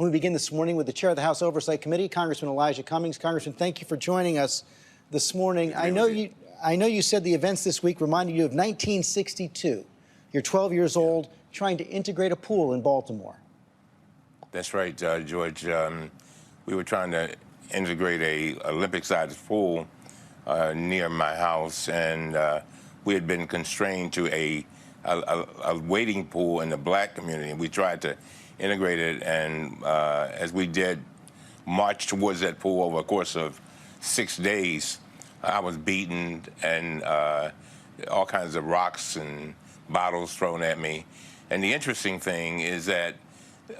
We begin this morning with the chair of the House Oversight Committee, Congressman Elijah Cummings. Congressman, thank you for joining us this morning. I know you said the events this week reminded you of 1962. You're 12 years old, trying to integrate a pool in Baltimore. That's right, George. We were trying to integrate a Olympic-sized pool near my house, and we had been constrained to a wading pool in the black community, and we tried to integrate it, and as we did march towards that pool over a course of 6 days, I was beaten and all kinds of rocks and bottles thrown at me. And the interesting thing is that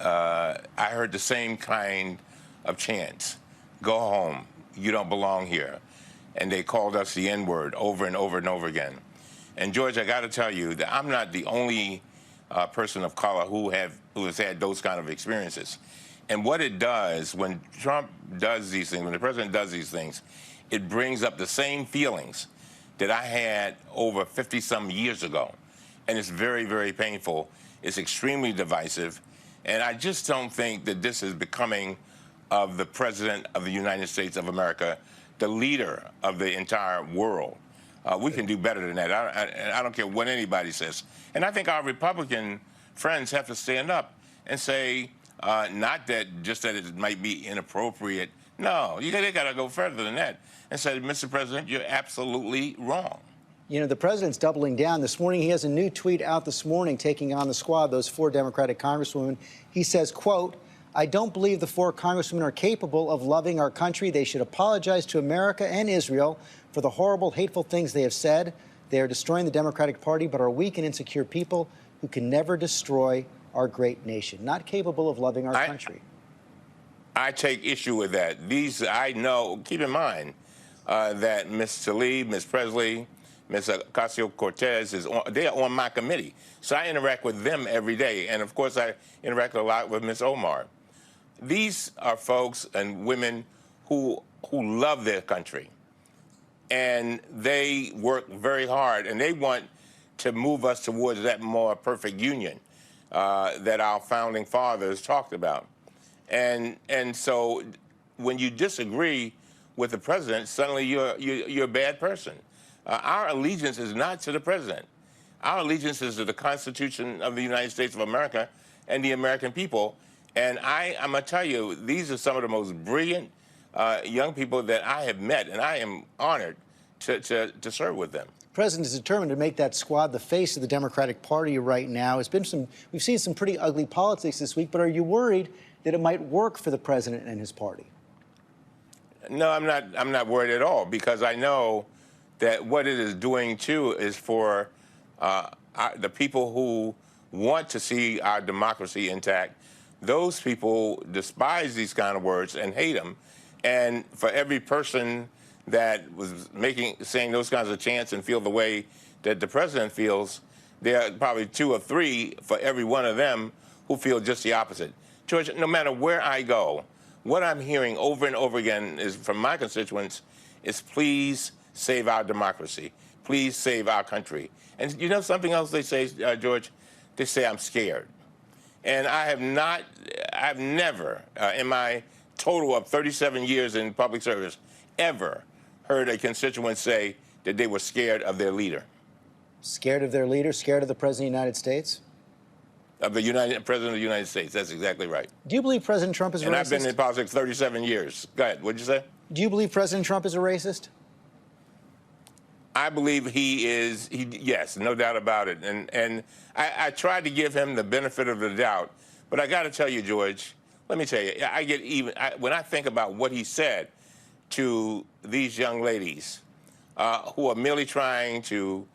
I heard the same kind of chants: "Go home, you don't belong here." And they called us the N-word over and over and over again. And George, I got to tell you that I'm not the only person of color who has had those kind of experiences. And what it does when Trump does these things, when the president does these things, it brings up the same feelings that I had over 50-some years ago. And it's very, very painful. It's extremely divisive. And I just don't think that this is becoming of the President of the United States of America, the leader of the entire world. We can do better than that. I don't care what anybody says. And I think our Republican friends have to stand up and say, not that just that it might be inappropriate. No, they got to go further than that and say, Mr. President, you're absolutely wrong. You know, the president's doubling down. This morning, he has a new tweet out this morning taking on the squad, those 4 Democratic congresswomen. He says, quote, "I don't believe the 4 congresswomen are capable of loving our country. They should apologize to America and Israel for the horrible, hateful things they have said. They are destroying the Democratic Party, but are weak and insecure people who can never destroy our great nation. Not capable of loving our country." I take issue with that. I know, keep in mind that Ms. Tlaib, Ms. Presley, Ms. Ocasio-Cortez, they are on my committee. So I interact with them every day. And of course, I interact a lot with Ms. Omar. These are folks and women who love their country. And they work very hard, and they want to move us towards that more perfect union that our founding fathers talked about. And so when you disagree with the president, suddenly you're a bad person. Our allegiance is not to the president. Our allegiance is to the Constitution of the United States of America and the American people. And I'm going to tell you, these are some of the most brilliant young people that I have met, and I am honored to serve with them. The president is determined to make that squad the face of the Democratic Party right now. We've seen some pretty ugly politics this week, but are you worried that it might work for the president and his party? No, I'm not worried at all, because I know that what it is doing, too, is for the people who want to see our democracy intact. Those people despise these kind of words and hate them. And for every person that was saying those kinds of chants and feel the way that the president feels, there are probably 2 or 3 for every one of them who feel just the opposite. George, no matter where I go, what I'm hearing over and over again is from my constituents is, please save our democracy. Please save our country. And you know something else they say, George? They say I'm scared. And I've never, in my total of 37 years in public service, ever heard a constituent say that they were scared of their leader. Scared of their leader? Scared of the President of the United States? Of the President of the United States. That's exactly right. Do you believe President Trump is a racist? And I've been in politics 37 years. Go ahead. What'd you say? Do you believe President Trump is a racist? I believe he is, yes, no doubt about it. And I tried to give him the benefit of the doubt. But I got to tell you, George, let me tell you, when I think about what he said to these young ladies who are merely trying to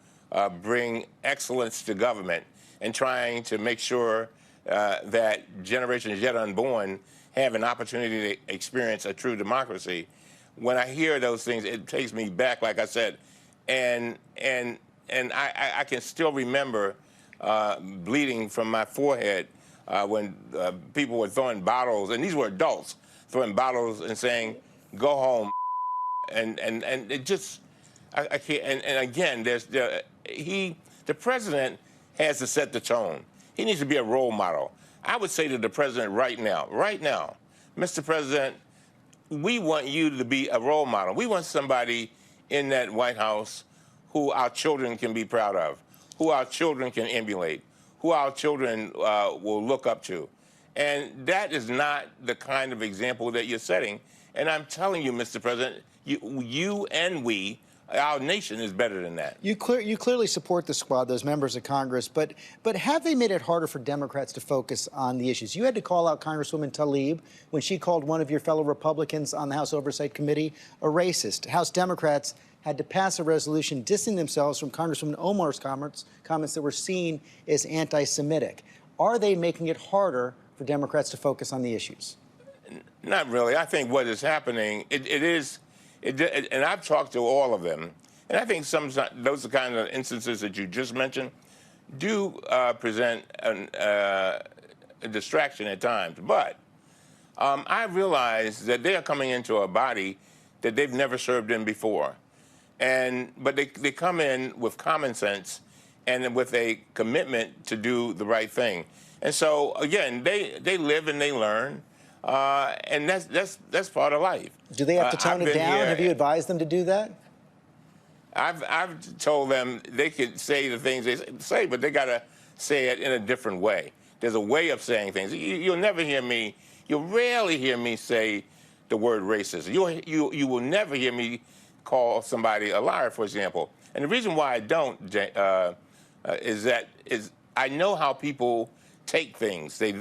bring excellence to government and trying to make sure that generations yet unborn have an opportunity to experience a true democracy, when I hear those things, it takes me back, like I said, and I can still remember bleeding from my forehead when people were throwing bottles, and these were adults, throwing bottles and saying, "Go home," and it just, I can't. And again, the president has to set the tone. He needs to be a role model. I would say to the president right now, Mr. President, we want you to be a role model. We want somebody in that White House who our children can be proud of, who our children can emulate, who our children will look up to. And that is not the kind of example that you're setting. And I'm telling you, Mr. President, you and we, our nation is better than that. You clearly support the squad, those members of Congress, but have they made it harder for Democrats to focus on the issues? You had to call out Congresswoman Tlaib when she called one of your fellow Republicans on the House Oversight Committee a racist. House Democrats had to pass a resolution dissing themselves from Congresswoman Omar's comments that were seen as anti-Semitic. Are they making it harder for Democrats to focus on the issues? Not really. I think what is happening, and I've talked to all of them, and I think those are kind of instances that you just mentioned do present a distraction at times. But I realize that they are coming into a body that they've never served in before. But they come in with common sense and with a commitment to do the right thing. And so, again, they live and they learn. And that's part of life. Do they have to tone it down? Have you advised them to do that? I've told them they could say the things they say, but they got to say it in a different way. There's a way of saying things. You'll rarely hear me say the word racist. You will never hear me call somebody a liar, for example. And the reason why I don't is I know how people take things. They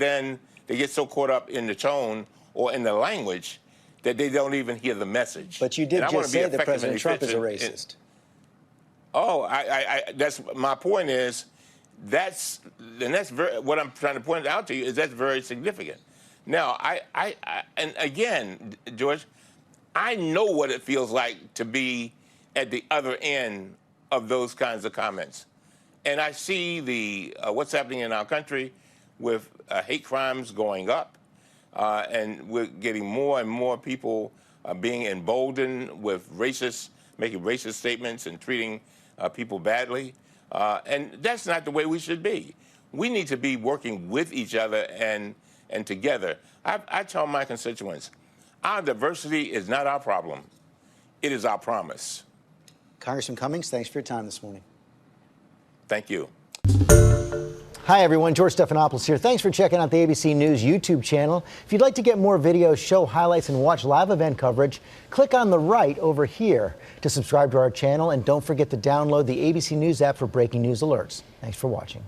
get so caught up in the tone or in the language that they don't even hear the message. But you did just say that President Trump is a racist. That's my point. That's what I'm trying to point out to you is that's very significant. Now, and again, George, I know what it feels like to be at the other end of those kinds of comments, and I see what's happening in our country with hate crimes going up, and we're getting more and more people being emboldened with making racist statements and treating people badly. And that's not the way we should be. We need to be working with each other and together. I tell my constituents, our diversity is not our problem. It is our promise. Congressman Cummings, thanks for your time this morning. Thank you. Hi, everyone. George Stephanopoulos here. Thanks for checking out the ABC News YouTube channel. If you'd like to get more videos, show highlights, and watch live event coverage, click on the right over here to subscribe to our channel. And don't forget to download the ABC News app for breaking news alerts. Thanks for watching.